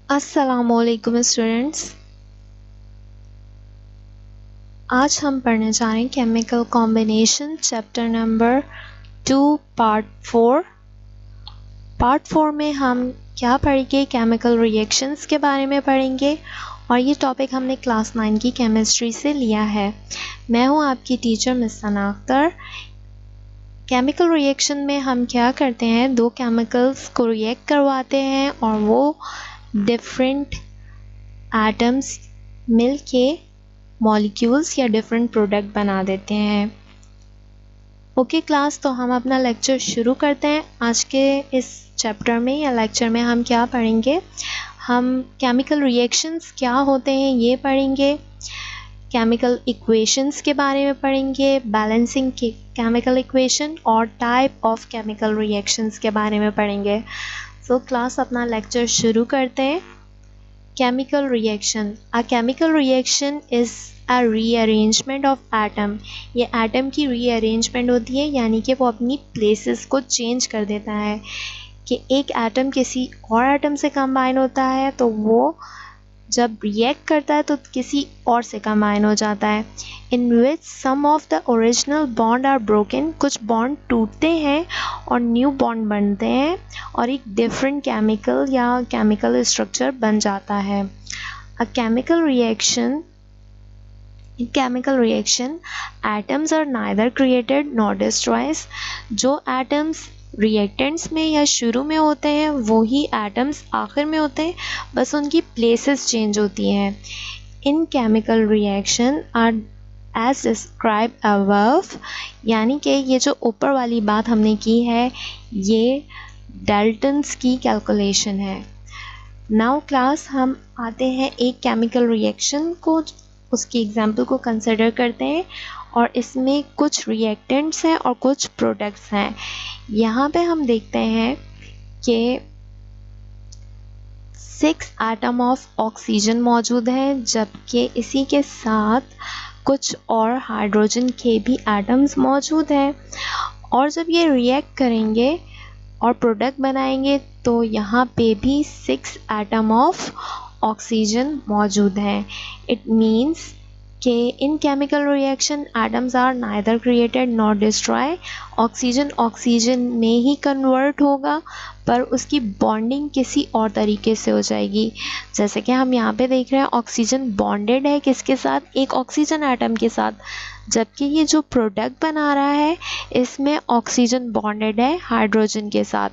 अस्सलामुअलैकुम स्टूडेंट्स। आज हम पढ़ने जा रहे हैं chemical combination chapter number 2 part 4 में हम क्या पढ़ेंगे, केमिकल रिएक्शंस के बारे में पढ़ेंगे और ये टॉपिक हमने क्लास 9 की केमिस्ट्री से लिया है। मैं हूँ आपकी टीचर मिस सना अख्तर। केमिकल रिएक्शन में हम क्या करते हैं, दो केमिकल्स को रिएक्ट करवाते हैं और वो डिफरेंट एटम्स मिलके मॉलिक्यूल्स या डिफरेंट प्रोडक्ट बना देते हैं। ओके क्लास, तो हम अपना लेक्चर शुरू करते हैं। आज के इस चैप्टर में या लेक्चर में हम क्या पढ़ेंगे, हम केमिकल रिएक्शंस क्या होते हैं ये पढ़ेंगे, केमिकल इक्वेशंस के बारे में पढ़ेंगे, बैलेंसिंग केमिकल इक्वेशन और टाइप ऑफ केमिकल रिएक्शंस के बारे में पढ़ेंगे। सो क्लास अपना लेक्चर शुरू करते हैं। Chemical reaction. A chemical reaction is a rearrangement of atom. ये atom की rearrangement होती है, यानी कि वो अपनी places को change कर देता है कि एक atom किसी और atom से combine होता है तो वो जब react करता है तो किसी और से combine हो जाता है। In which some of the original bond are broken. कुछ bond टूटते हैं और न्यू बॉन्ड बनते हैं और एक डिफरेंट केमिकल या केमिकल स्ट्रक्चर बन जाता है। A chemical reaction, in chemical reaction atoms are neither created nor destroyed. जो atoms रिएक्टेंट्स में या शुरू में होते हैं वो ही एटम्स आखिर में होते हैं, बस उनकी प्लेसेस चेंज होती हैं। In chemical reaction are as describe above, यानी कि ये जो ऊपर वाली बात हमने की है ये डाल्टन्स की कैलकुलेशन है। नाउ क्लास हम आते हैं एक केमिकल रिएक्शन को, उसकी एग्जाम्पल को कंसिडर करते हैं और इसमें कुछ रिएक्टेंट्स हैं और कुछ प्रोडक्ट्स हैं। यहाँ पे हम देखते हैं कि 6 एटम ऑफ ऑक्सीजन मौजूद हैं, जबकि इसी के साथ कुछ और हाइड्रोजन के भी एटम्स मौजूद हैं और जब ये रिएक्ट करेंगे और प्रोडक्ट बनाएंगे तो यहाँ पे भी 6 एटम ऑफ ऑक्सीजन मौजूद हैं। इट मीन्स कि in chemical reaction atoms are neither created nor destroy. Oxygen में ही कन्वर्ट होगा पर उसकी बॉन्डिंग किसी और तरीके से हो जाएगी। जैसे कि हम यहाँ पे देख रहे हैं ऑक्सीजन बॉन्डेड है किसके साथ, एक ऑक्सीजन एटम के साथ, जबकि ये जो प्रोडक्ट बना रहा है इसमें ऑक्सीजन बॉन्डेड है हाइड्रोजन के साथ,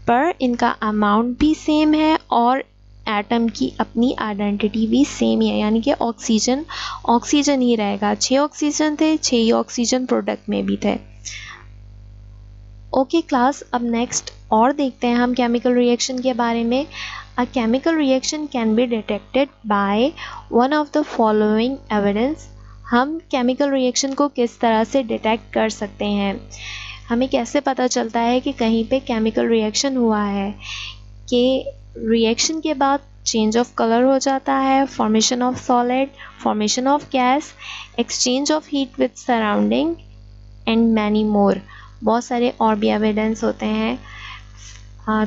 पर इनका अमाउंट भी सेम है और एटम की अपनी आइडेंटिटी भी सेम ही है, यानी कि ऑक्सीजन ही रहेगा। 6 ऑक्सीजन थे, 6 ही ऑक्सीजन प्रोडक्ट में भी थे। ओके क्लास, अब नेक्स्ट और देखते हैं हम केमिकल रिएक्शन के बारे में। A chemical reaction can be detected by one of the following evidence. हम केमिकल रिएक्शन को किस तरह से डिटेक्ट कर सकते हैं, हमें कैसे पता चलता है कि कहीं पे केमिकल रिएक्शन हुआ है, कि रिएक्शन के बाद चेंज ऑफ कलर हो जाता है, formation of solid, formation of gas, exchange of heat with surrounding and many more. बहुत सारे और भी एविडेंस होते हैं।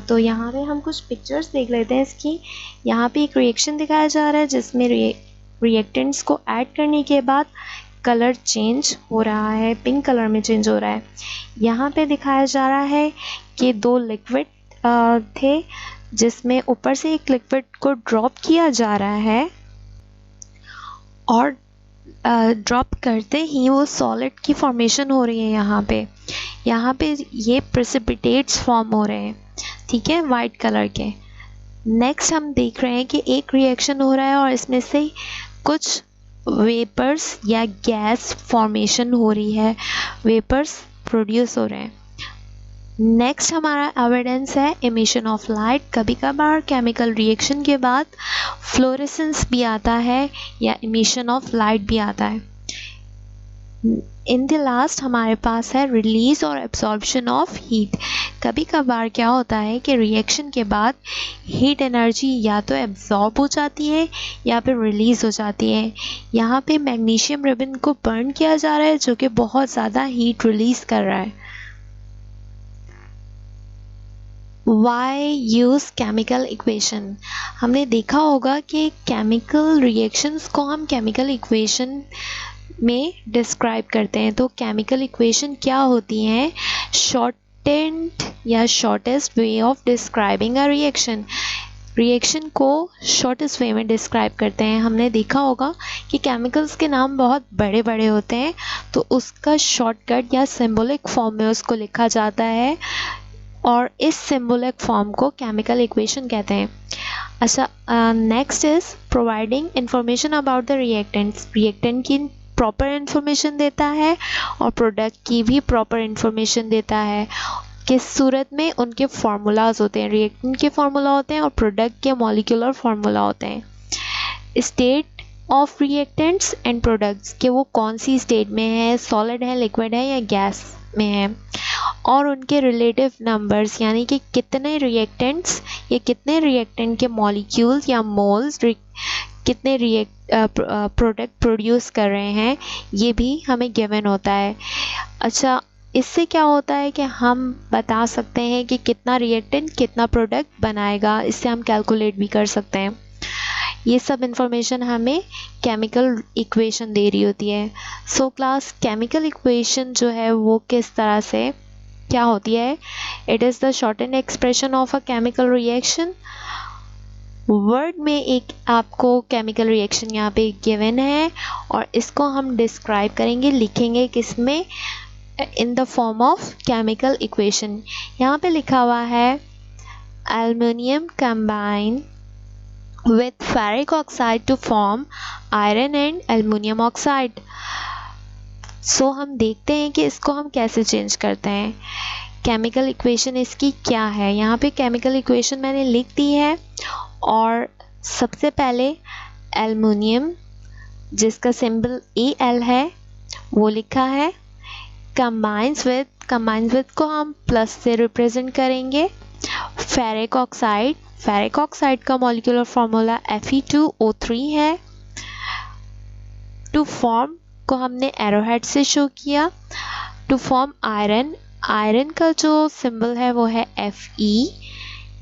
तो यहाँ पे हम कुछ पिक्चर्स देख लेते हैं इसकी। यहाँ पे एक रिएक्शन दिखाया जा रहा है जिसमें रिएक्टेंट्स को ऐड करने के बाद कलर चेंज हो रहा है, पिंक कलर में चेंज हो रहा है। यहाँ पे दिखाया जा रहा है कि 2 लिक्विड थे जिसमें ऊपर से एक लिक्विड को ड्रॉप किया जा रहा है और ड्रॉप करते ही वो सॉलिड की फॉर्मेशन हो रही है। यहाँ पे ये प्रेसिपिटेट्स फॉर्म हो रहे हैं, ठीक है, वाइट कलर के। नेक्स्ट हम देख रहे हैं कि एक रिएक्शन हो रहा है और इसमें से कुछ वेपर्स या गैस फॉर्मेशन हो रही है, वेपर्स प्रोड्यूस हो रहे हैं। नेक्स्ट हमारा एविडेंस है एमिशन ऑफ लाइट। कभी कभार केमिकल रिएक्शन के बाद फ्लोरेसेंस भी आता है या एमिशन ऑफ लाइट भी आता है। इन द लास्ट हमारे पास है रिलीज और एब्जॉर्प्शन ऑफ हीट। कभी कभार क्या होता है कि रिएक्शन के बाद हीट एनर्जी या तो एब्जॉर्ब हो जाती है या फिर रिलीज हो जाती है। यहाँ पे मैग्नीशियम रिबन को बर्न किया जा रहा है जो कि बहुत ज़्यादा हीट रिलीज कर रहा है। Why use chemical equation. हमने देखा होगा कि केमिकल रिएक्शंस को हम केमिकल इक्वेशन में डिस्क्राइब करते हैं। तो केमिकल इक्वेशन क्या होती हैं? शॉर्टेंड या shortest way of describing a reaction. Reaction को शॉर्टेस्ट वे में डिस्क्राइब करते हैं। हमने देखा होगा कि केमिकल्स के नाम बहुत बड़े बड़े होते हैं, तो उसका शॉर्टकट या सिंबॉलिक फॉर्म में उसको लिखा जाता है और इस सिंबॉलिक फॉर्म को केमिकल इक्वेशन कहते हैं। अच्छा, next is providing information about the reactants. Reactant की प्रॉपर इंफॉर्मेशन देता है और प्रोडक्ट की भी प्रॉपर इंफॉर्मेशन देता है। किस सूरत में? उनके फार्मूलाज होते हैं, रिएक्टेंट के फार्मूला होते हैं और प्रोडक्ट के मॉलिक्यूलर फार्मूला होते हैं। State of reactants and products, कि वो कौन सी स्टेट में है, सॉलिड है, लिक्विड है या गैस में है, और उनके रिलेटिव नंबर्स, यानी कि कितने रिएक्टेंट्स या कितने रिएक्टेंट के मॉलिक्यूल्स या मोल्स कितने प्रोडक्ट प्रोड्यूस कर रहे हैं, ये भी हमें गिवन होता है। अच्छा, इससे क्या होता है कि हम बता सकते हैं कि कितना रिएक्टेंट कितना प्रोडक्ट बनाएगा, इससे हम कैलकुलेट भी कर सकते हैं। ये सब इंफॉर्मेशन हमें केमिकल इक्वेशन दे रही होती है। सो क्लास, केमिकल इक्वेशन जो है वो किस तरह से क्या होती है? It is the shortened expression of a chemical reaction. Word में एक आपको केमिकल रिएक्शन यहाँ पे गिवन है और इसको हम डिस्क्राइब करेंगे, लिखेंगे किसमें? In the form of chemical equation. यहाँ पे लिखा हुआ है aluminium combine with ferric oxide to form iron and aluminium oxide। सो हम देखते हैं कि इसको हम कैसे चेंज करते हैं। केमिकल इक्वेशन इसकी क्या है? यहाँ पे केमिकल इक्वेशन मैंने लिख दी है और सबसे पहले एल्युमिनियम, जिसका सिंबल AL है, वो लिखा है। कंबाइंस विद को हम प्लस से रिप्रेजेंट करेंगे। फेरिक ऑक्साइड का मॉलिक्यूलर फार्मूला Fe2O3 है। टू फॉर्म को हमने एरोहेड से शो किया। टू फॉर्म आयरन का जो सिंबल है वो है Fe।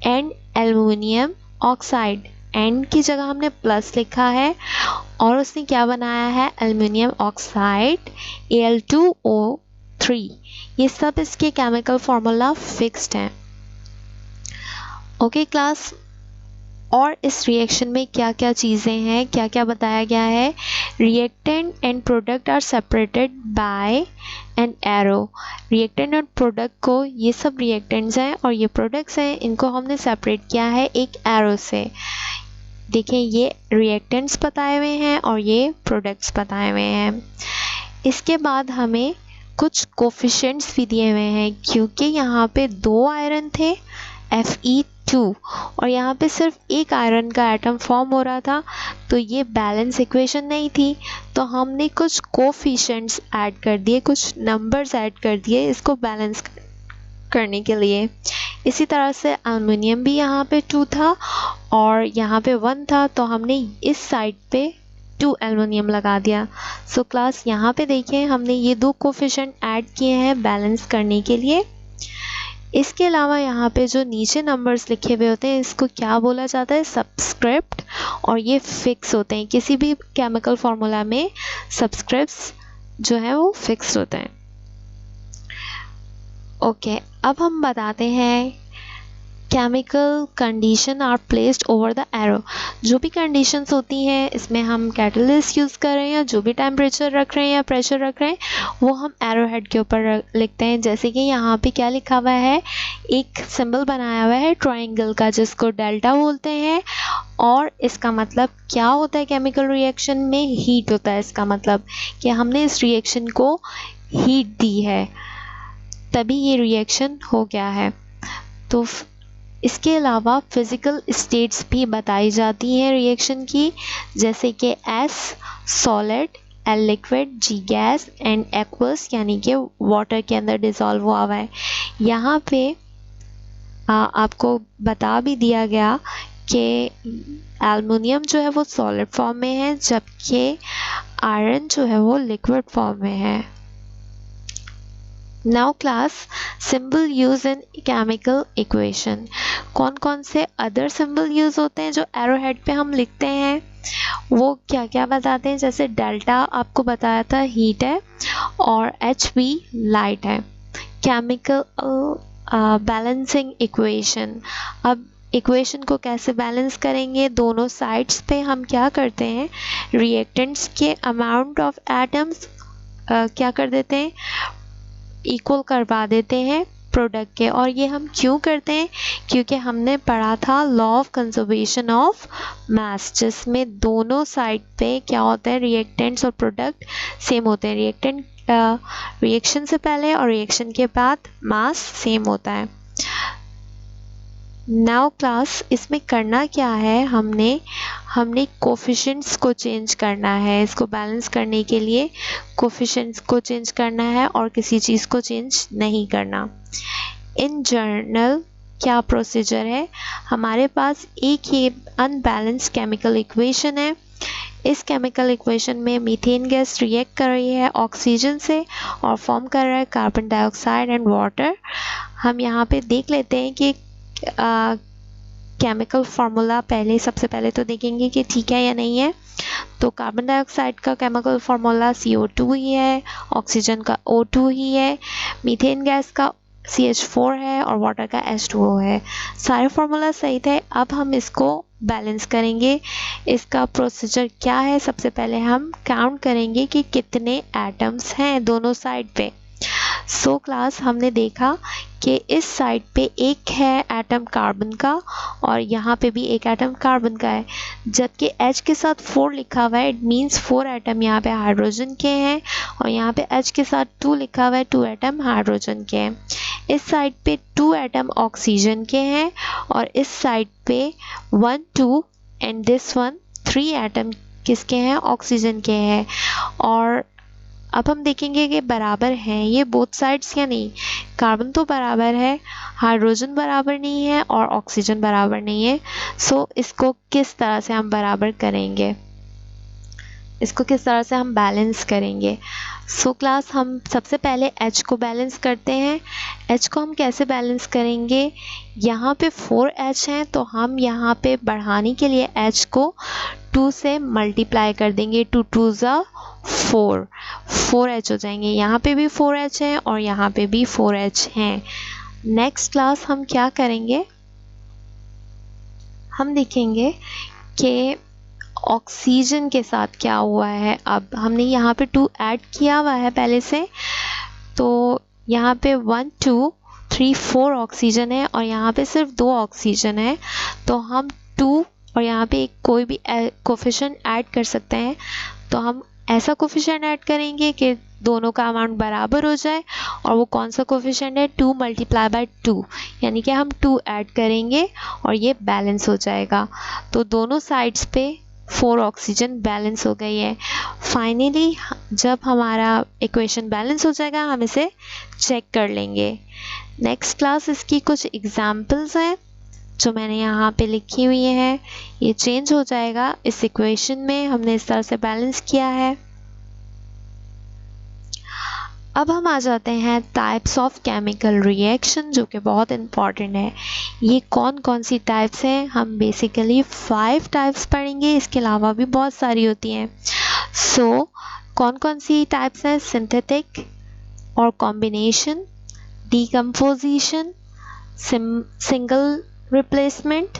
And aluminium oxide, and की जगह हमने प्लस लिखा है और उसने क्या बनाया है? Aluminium oxide Al2O3। ये सब इसके केमिकल फार्मूला फिक्स्ड हैं। ओके क्लास, और इस रिएक्शन में क्या क्या चीज़ें हैं, क्या क्या बताया गया है? Reactant and product are separated by an arrow. Reactant और प्रोडक्ट को, ये सब रिएक्टेंट्स हैं और ये प्रोडक्ट्स हैं, इनको हमने सेपरेट किया है एक एरो से। देखें, ये रिएक्टेंट्स बताए हुए हैं और ये प्रोडक्ट्स बताए हुए हैं। इसके बाद हमें कुछ कोफिशिएंट्स भी दिए हुए हैं, क्योंकि यहाँ पे 2 आयरन थे Fe2 और यहाँ पे सिर्फ एक आयरन का एटम फॉर्म हो रहा था, तो ये बैलेंस इक्वेशन नहीं थी, तो हमने कुछ कोफिशिएंट्स ऐड कर दिए, कुछ नंबर्स ऐड कर दिए इसको बैलेंस करने के लिए। इसी तरह से एल्युमिनियम भी यहाँ पे 2 था और यहाँ पे 1 था, तो हमने इस साइड पे 2 एल्युमिनियम लगा दिया। सो क्लास, यहाँ पे देखिए हमने ये 2 कोफिशिएंट ऐड किए हैं बैलेंस करने के लिए। इसके अलावा यहाँ पे जो नीचे नंबर्स लिखे हुए होते हैं, इसको क्या बोला जाता है? सबस्क्रिप्ट, और ये फिक्स होते हैं। किसी भी केमिकल फार्मूला में सबस्क्रिप्ट्स जो है वो फिक्स होते हैं। ओके, अब हम बताते हैं chemical condition are placed over the arrow. जो भी कंडीशंस होती हैं, इसमें हम कैटलिस्ट यूज़ कर रहे हैं या जो भी टेम्परेचर रख रहे हैं या प्रेशर रख रहे हैं, वो हम एरो हेड के ऊपर लिखते हैं। जैसे कि यहाँ पे क्या लिखा हुआ है? एक सिंबल बनाया हुआ है ट्रायंगल का, जिसको डेल्टा बोलते हैं, और इसका मतलब क्या होता है? केमिकल रिएक्शन में हीट होता है। इसका मतलब कि हमने इस रिएक्शन को हीट दी है, तभी ये रिएक्शन हो गया है। तो इसके अलावा फिज़िकल स्टेट्स भी बताई जाती हैं रिएक्शन की, जैसे कि S solid, L liquid, G gas and aqueous, यानी कि वाटर के अंदर डिज़ोल्व हुआ है। यहाँ पे आपको बता भी दिया गया कि एल्युमिनियम जो है वो सॉलिड फॉर्म में है, जबकि आयरन जो है वो लिक्विड फॉर्म में है। Now class symbol use in chemical equation. कौन कौन से अदर सिंबल यूज होते हैं जो एरो हेड पे हम लिखते हैं, वो क्या क्या बताते हैं। जैसे डेल्टा आपको बताया था हीट है और एच बी लाइट है। केमिकल बैलेंसिंग इक्वेशन, अब इक्वेशन को कैसे बैलेंस करेंगे, दोनों साइड्स पे हम क्या करते हैं, रिएक्टेंट्स के अमाउंट ऑफ एटम्स क्या कर देते हैं, इक्वल करवा देते हैं प्रोडक्ट के। और ये हम क्यों करते हैं, क्योंकि हमने पढ़ा था law of conservation of mass, जिसमें दोनों साइड पे क्या होता है, रिएक्टेंट्स और प्रोडक्ट सेम होते हैं। रिएक्शन से पहले और रिएक्शन के बाद मास सेम होता है। नाउ क्लास इसमें करना क्या है, हमने कोफिशिएंट्स को चेंज करना है। इसको बैलेंस करने के लिए कोफिशिएंट्स को चेंज करना है और किसी चीज़ को चेंज नहीं करना। इन जनरल क्या प्रोसीजर है, हमारे पास एक ये अनबैलेंस केमिकल इक्वेशन है। इस केमिकल इक्वेशन में मीथेन गैस रिएक्ट कर रही है ऑक्सीजन से और फॉर्म कर रहा है कार्बन डाइऑक्साइड एंड वाटर। हम यहाँ पे देख लेते हैं कि केमिकल फार्मूला सबसे पहले तो देखेंगे कि ठीक है या नहीं है। तो कार्बन डाइऑक्साइड का केमिकल फार्मूला CO2 ही है, ऑक्सीजन का O2 ही है, मीथेन गैस का CH4 है और वाटर का H2O है। सारे फार्मूला सही थे। अब हम इसको बैलेंस करेंगे। इसका प्रोसीजर क्या है, सबसे पहले हम काउंट करेंगे कि कितने एटम्स हैं दोनों साइड पे। सो क्लास हमने देखा कि इस साइड पे एक है एटम कार्बन का और यहाँ पे भी एक एटम कार्बन का है, जबकि H के साथ 4 लिखा हुआ है। इट मीन्स 4 एटम यहाँ पे हाइड्रोजन के हैं और यहाँ पे H के साथ 2 लिखा हुआ है, 2 एटम हाइड्रोजन के हैं। इस साइड पे 2 एटम ऑक्सीजन के हैं और इस साइड पे 1 2 एंड दिस वन 3 एटम किसके हैं, ऑक्सीजन के हैं। और अब हम देखेंगे कि बराबर हैं ये बोथ साइड्स या नहीं। कार्बन तो बराबर है, हाइड्रोजन बराबर नहीं है और ऑक्सीजन बराबर नहीं है। सो इसको किस तरह से हम बराबर करेंगे, इसको किस तरह से हम बैलेंस करेंगे। सो क्लास हम सबसे पहले H को बैलेंस करते हैं। H को हम कैसे बैलेंस करेंगे, यहाँ पे 4H हैं तो हम यहाँ पे बढ़ाने के लिए H को 2 से मल्टीप्लाई कर देंगे। 2 2 ज़ा 4, 4H हो जाएंगे। यहाँ पे भी 4H हैं और यहाँ पे भी 4H हैं। नेक्स्ट क्लास हम क्या करेंगे, हम देखेंगे कि ऑक्सीजन के साथ क्या हुआ है। अब हमने यहाँ पे 2 ऐड किया हुआ है पहले से, तो यहाँ पे 1 2 3 4 ऑक्सीजन है और यहाँ पे सिर्फ 2 ऑक्सीजन है। तो हम 2 और यहाँ पे कोई भी कोफिशिएंट ऐड कर सकते हैं। तो हम ऐसा कोफिशिएंट ऐड करेंगे कि दोनों का अमाउंट बराबर हो जाए। और वो कौन सा कोफिशिएंट है, 2 मल्टीप्लाई बाय 2, यानी कि हम 2 ऐड करेंगे और ये बैलेंस हो जाएगा। तो दोनों साइड्स पे 4 ऑक्सीजन बैलेंस हो गई है। फाइनली जब हमारा इक्वेशन बैलेंस हो जाएगा हम इसे चेक कर लेंगे। नेक्स्ट क्लास इसकी कुछ एग्जाम्पल्स हैं जो मैंने यहाँ पे लिखी हुई है। ये चेंज हो जाएगा इस इक्वेशन में, हमने इस तरह से बैलेंस किया है। अब हम आ जाते हैं टाइप्स ऑफ केमिकल रिएक्शन, जो कि बहुत इम्पॉर्टेंट है। ये कौन कौन सी टाइप्स हैं, हम बेसिकली 5 टाइप्स पढ़ेंगे, इसके अलावा भी बहुत सारी होती हैं। सो कौन कौन सी टाइप्स हैं, सिंथेटिक और combination, decomposition, single replacement,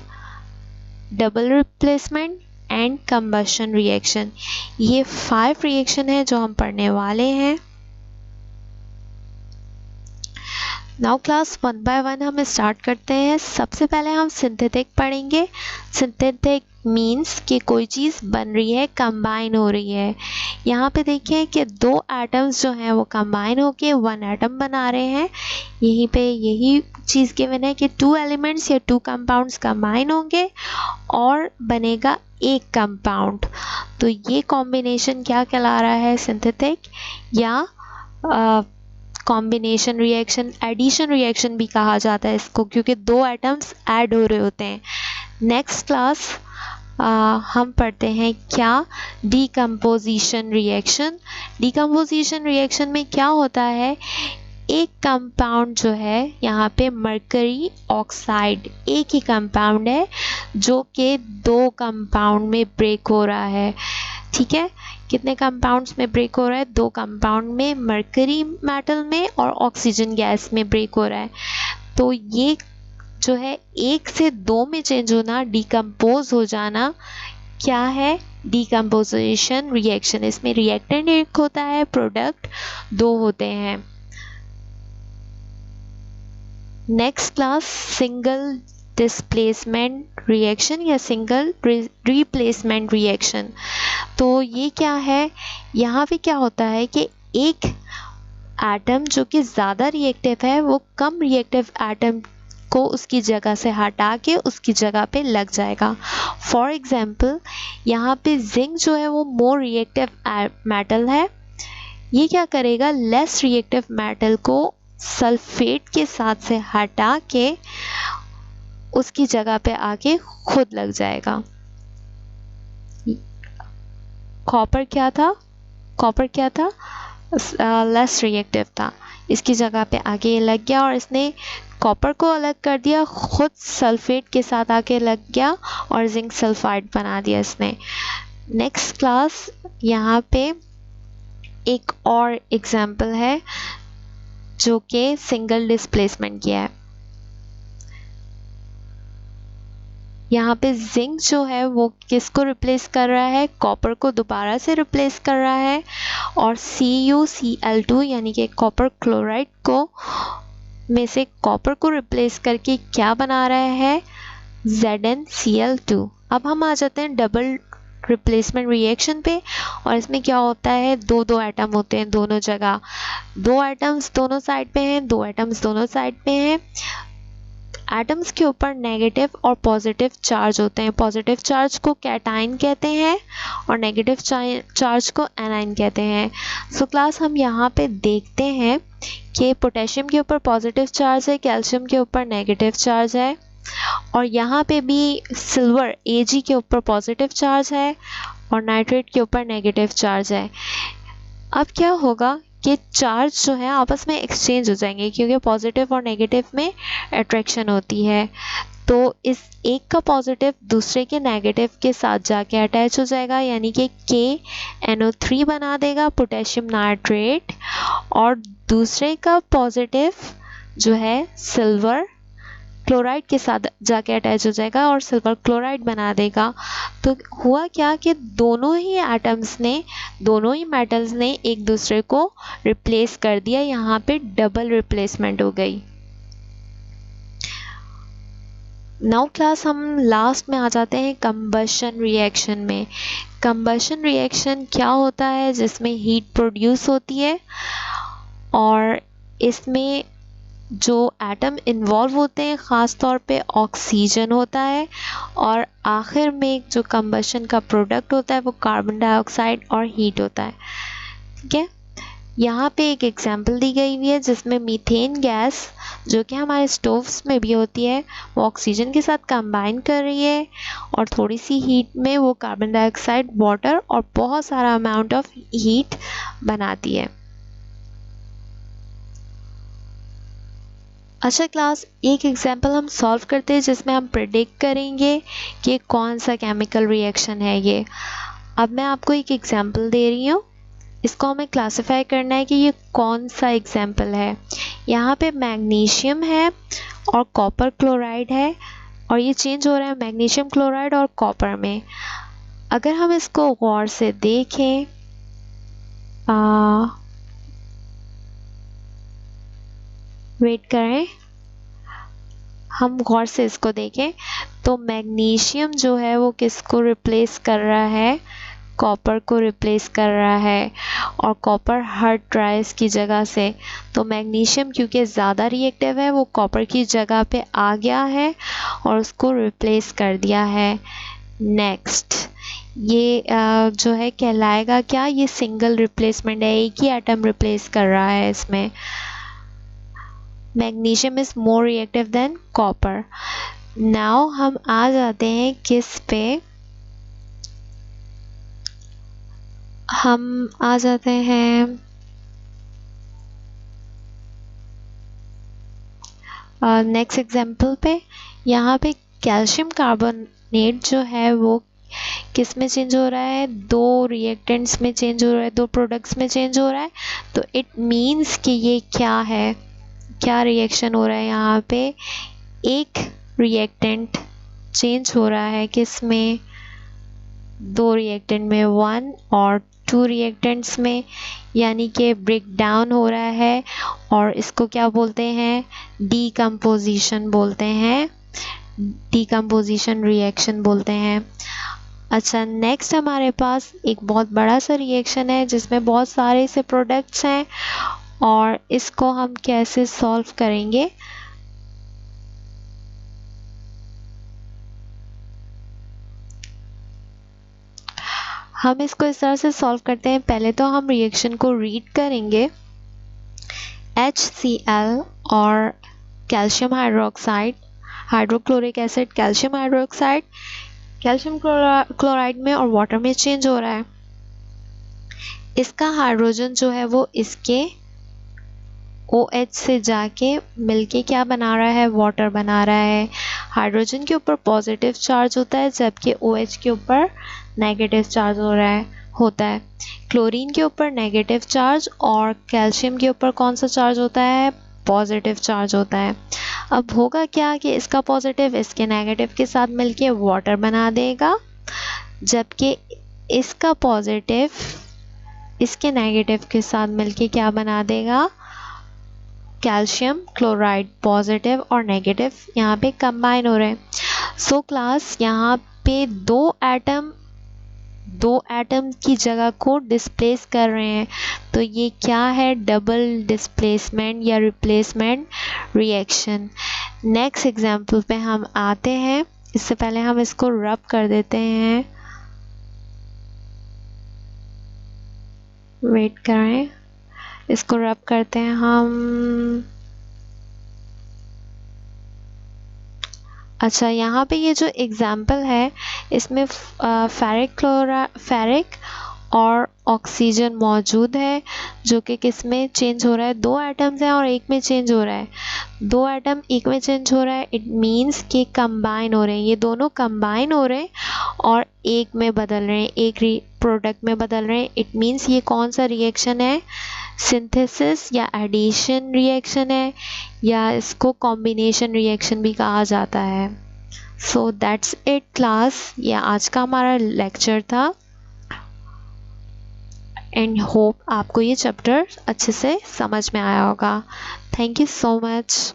double replacement and combustion reaction. ये 5 रिएक्शन है जो हम पढ़ने वाले हैं। नाउ क्लास 1 बाय 1 हम स्टार्ट करते हैं। सबसे पहले हम सिंथेटिक पढ़ेंगे। सिंथेटिक मीन्स कि कोई चीज़ बन रही है, कंबाइन हो रही है। यहाँ पे देखें कि 2 एटम्स जो हैं वो कंबाइन होके 1 एटम बना रहे हैं। यहीं पे यही चीज़ गिवन है कि 2 एलिमेंट्स या 2 कंपाउंड्स कंबाइन होंगे और बनेगा एक कंपाउंड। तो ये कॉम्बिनेशन क्या कहला रहा है, सिंथेटिक या कॉम्बिनेशन रिएक्शन, एडिशन रिएक्शन भी कहा जाता है इसको, क्योंकि 2 एटम्स ऐड हो रहे होते हैं। नेक्स्ट क्लास हम पढ़ते हैं क्या, डीकम्पोजिशन रिएक्शन। डीकम्पोजिशन रिएक्शन में क्या होता है, एक कंपाउंड जो है यहाँ पे मरकरी ऑक्साइड, एक ही कंपाउंड है जो कि दो कंपाउंड में ब्रेक हो रहा है। ठीक है, कितने कंपाउंड्स में ब्रेक हो रहा है? दो कंपाउंड में, मरकरी मेटल में और ऑक्सीजन गैस में ब्रेक हो रहा है। तो ये जो है एक से दो में चेंज होना, डिकम्पोज हो जाना, क्या है? Decomposition reaction. इसमें रिएक्टेंट एक होता है, प्रोडक्ट दो होते हैं। Next class single displacement reaction या सिंगल रिप्लेसमेंट रिएक्शन। तो ये क्या है? यहाँ पे क्या होता है कि एक एटम जो कि ज़्यादा रिएक्टिव है वो कम रिएक्टिव एटम को उसकी जगह से हटा के उसकी जगह पे लग जाएगा। फॉर एग्जांपल यहाँ पे जिंक जो है वो मोर रिएक्टिव मेटल है। ये क्या करेगा? लेस रिएक्टिव मेटल को सल्फेट के साथ से हटा के उसकी जगह पे आके खुद लग जाएगा। कॉपर क्या था? कॉपर क्या था? लेस रिएक्टिव था, इसकी जगह पे आके ये लग गया और इसने कॉपर को अलग कर दिया, खुद सल्फेट के साथ आके लग गया और जिंक सल्फाइड बना दिया इसने। नेक्स्ट क्लास यहाँ पे एक और एग्जाम्पल है जो कि सिंगल डिस्प्लेसमेंट किया है। यहाँ पे जिंक जो है वो किसको रिप्लेस कर रहा है? कॉपर को दोबारा से रिप्लेस कर रहा है और CuCl2 यानी कि कॉपर क्लोराइड को में से कॉपर को रिप्लेस करके क्या बना रहा है? ZnCl2। अब हम आ जाते हैं डबल रिप्लेसमेंट रिएक्शन पे, और इसमें क्या होता है? दो दो एटम होते हैं दोनों जगह, दो एटम्स दोनों साइड पे हैं, दो एटम्स दोनों साइड पे हैं। एटम्स के ऊपर नेगेटिव और पॉजिटिव चार्ज होते हैं। पॉजिटिव चार्ज को कैटाइन कहते हैं और नेगेटिव चार्ज को एनाइन कहते हैं। सो क्लास हम यहाँ पे देखते हैं कि पोटेशियम के ऊपर पॉजिटिव चार्ज है, कैल्शियम के ऊपर नेगेटिव चार्ज है, और यहाँ पे भी सिल्वर Ag के ऊपर पॉजिटिव चार्ज है और नाइट्रेट के ऊपर नेगेटिव चार्ज है। अब क्या होगा कि चार्ज जो है आपस में एक्सचेंज हो जाएंगे क्योंकि पॉजिटिव और नेगेटिव में अट्रैक्शन होती है। तो इस एक का पॉजिटिव दूसरे के नेगेटिव के साथ जाके अटैच हो जाएगा, यानी कि KNO3 बना देगा, पोटेशियम नाइट्रेट, और दूसरे का पॉजिटिव जो है सिल्वर क्लोराइड के साथ जाके अटैच हो जाएगा और सिल्वर क्लोराइड बना देगा। तो हुआ क्या कि दोनों ही एटम्स ने, दोनों ही मेटल्स ने एक दूसरे को रिप्लेस कर दिया। यहाँ पे डबल रिप्लेसमेंट हो गई। नाउ क्लास हम लास्ट में आ जाते हैं कंबशन रिएक्शन में। कंबशन रिएक्शन क्या होता है? जिसमें हीट प्रोड्यूस होती है और इसमें जो एटम इन्वॉल्व होते हैं ख़ास तौर पे ऑक्सीजन होता है, और आखिर में जो कंबशन का प्रोडक्ट होता है वो कार्बन डाइऑक्साइड और हीट होता है। ठीक है, यहाँ पे एक एग्जांपल दी गई हुई है जिसमें मीथेन गैस जो कि हमारे स्टोव्स में भी होती है वो ऑक्सीजन के साथ कंबाइन कर रही है और थोड़ी सी हीट में वो कार्बन डाइऑक्साइड, वाटर और बहुत सारा अमाउंट ऑफ हीट बनाती है। अच्छा क्लास, एक एग्जांपल हम सॉल्व करते हैं जिसमें हम प्रेडिक्ट करेंगे कि कौन सा केमिकल रिएक्शन है ये। अब मैं आपको एक एग्जांपल दे रही हूँ, इसको हमें क्लासिफाई करना है कि ये कौन सा एग्जांपल है। यहाँ पे मैग्नीशियम है और कॉपर क्लोराइड है और ये चेंज हो रहा है मैग्नीशियम क्लोराइड और कॉपर में। अगर हम इसको गौर से देखें, वेट करें, हम गौर से इसको देखें तो मैग्नीशियम जो है वो किसको रिप्लेस कर रहा है? कॉपर को रिप्लेस कर रहा है, और कॉपर हट रहा है इसकी जगह से। तो मैग्नीशियम क्योंकि ज़्यादा रिएक्टिव है वो कॉपर की जगह पे आ गया है और उसको रिप्लेस कर दिया है। नेक्स्ट ये जो है कहलाएगा क्या? ये सिंगल रिप्लेसमेंट है, एक ही एटम रिप्लेस कर रहा है इसमें। Magnesium is more reactive than copper. Now हम आ जाते हैं किस पे? हम आ जाते हैं नेक्स्ट एग्जांपल पे यहाँ पे कैल्शियम कार्बोनेट जो है वो किस में चेंज हो रहा है, दो रिएक्टेंट्स में चेंज हो रहा है, दो प्रोडक्ट्स में चेंज हो रहा है। तो इट मीन्स कि ये क्या है, क्या रिएक्शन हो रहा है यहाँ पे, एक रिएक्टेंट चेंज हो रहा है किस में, दो रिएक्टेंट में, 1 और 2 रिएक्टेंट्स में, यानी कि ब्रेक डाउन हो रहा है और इसको क्या बोलते हैं, डीकम्पोजिशन बोलते हैं, डीकम्पोजिशन रिएक्शन बोलते हैं। अच्छा, नेक्स्ट हमारे पास एक बहुत बड़ा सा रिएक्शन है जिसमें बहुत सारे से प्रोडक्ट्स हैं और इसको हम कैसे सॉल्व करेंगे। हम इसको इस तरह से सॉल्व करते हैं। पहले तो हम रिएक्शन को रीड करेंगे। HCl और calcium hydroxide, hydrochloric acid, calcium hydroxide calcium chloride में और वाटर में चेंज हो रहा है। इसका हाइड्रोजन जो है वो इसके OH से जाके मिलके क्या बना रहा है, वाटर बना रहा है। हाइड्रोजन के ऊपर पॉजिटिव चार्ज होता है जबकि OH के ऊपर नेगेटिव चार्ज होता है। क्लोरीन के ऊपर नेगेटिव चार्ज और कैल्शियम के ऊपर कौन सा चार्ज होता है, पॉजिटिव चार्ज होता है। अब होगा क्या कि इसका पॉजिटिव इसके नेगेटिव के साथ मिलके वाटर बना देगा, जबकि इसका पॉजिटिव इसके नेगेटिव के साथ मिलके क्या बना देगा, कैल्शियम क्लोराइड। पॉजिटिव और नेगेटिव यहाँ पे कंबाइन हो रहे हैं। सो क्लास यहाँ पे दो एटम की जगह को डिस्प्लेस कर रहे हैं। तो ये क्या है, डबल डिस्प्लेसमेंट या रिप्लेसमेंट रिएक्शन। नेक्स्ट एग्जांपल पे हम आते हैं। इससे पहले हम इसको रब कर देते हैं, वेट करें, इसको रब करते हैं हम। अच्छा, यहाँ पे ये जो एग्जाम्पल है इसमें फेरिक और ऑक्सीजन मौजूद है जो कि किस में चेंज हो रहा है, दो एटम्स हैं और एक में चेंज हो रहा है। दो एटम एक में चेंज हो रहा है, इट मीन्स कि कंबाइन हो रहे हैं, ये दोनों कंबाइन हो रहे हैं और एक में बदल रहे हैं, एक प्रोडक्ट में बदल रहे हैं। इट मीन्स ये कौन सा रिएक्शन है, सिंथेसिस या एडिशन रिएक्शन है, या इसको कॉम्बिनेशन रिएक्शन भी कहा जाता है। सो दैट्स इट क्लास, ये आज का हमारा लेक्चर था एंड होप आपको ये चैप्टर अच्छे से समझ में आया होगा। Thank you so much.